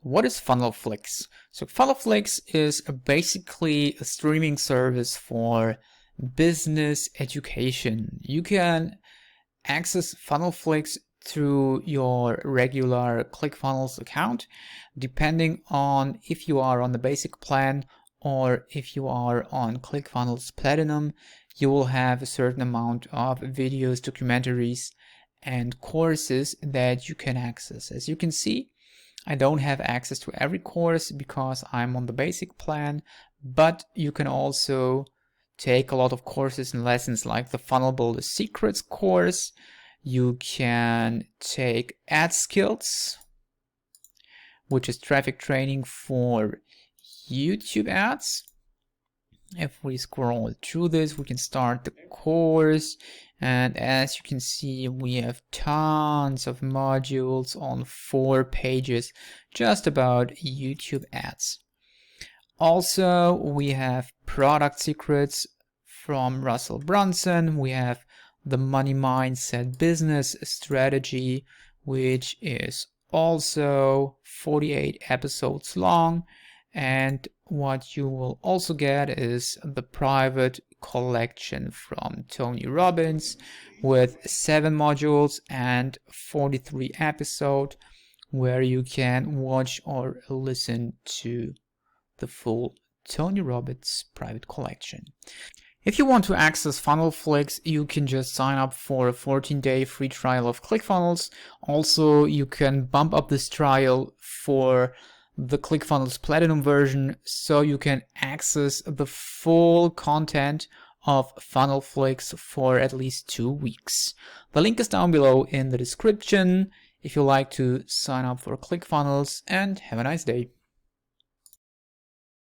What is Funnelflix? So Funnelflix is basically a streaming service for business education. You can access Funnelflix through your regular Clickfunnels account, depending on if you are on the basic plan or if you are on Clickfunnels Platinum. You will have a certain amount of videos, documentaries, and courses that you can access. As you can see, I don't have access to every course because I'm on the basic plan, but you can also take a lot of courses and lessons like the Funnel Builder Secrets course. You can take Ad Skills, which is traffic training for YouTube ads. If we scroll through this, we can start the course, and as you can see, we have tons of modules on 4 pages just about YouTube ads. Also, we have product secrets from Russell Brunson. We have the money mindset business strategy, which is also 48 episodes long. And what you will also get is the private collection from Tony Robbins with 7 modules and 43 episodes, where you can watch or listen to the full Tony Robbins private collection. If you want to access Funnelflix, you can just sign up for a 14-day free trial of ClickFunnels. Also, you can bump up this trial for the ClickFunnels Platinum version, so you can access the full content of Funnelflix for at least 2 weeks. The link is down below in the description if you like to sign up for ClickFunnels, and have a nice day.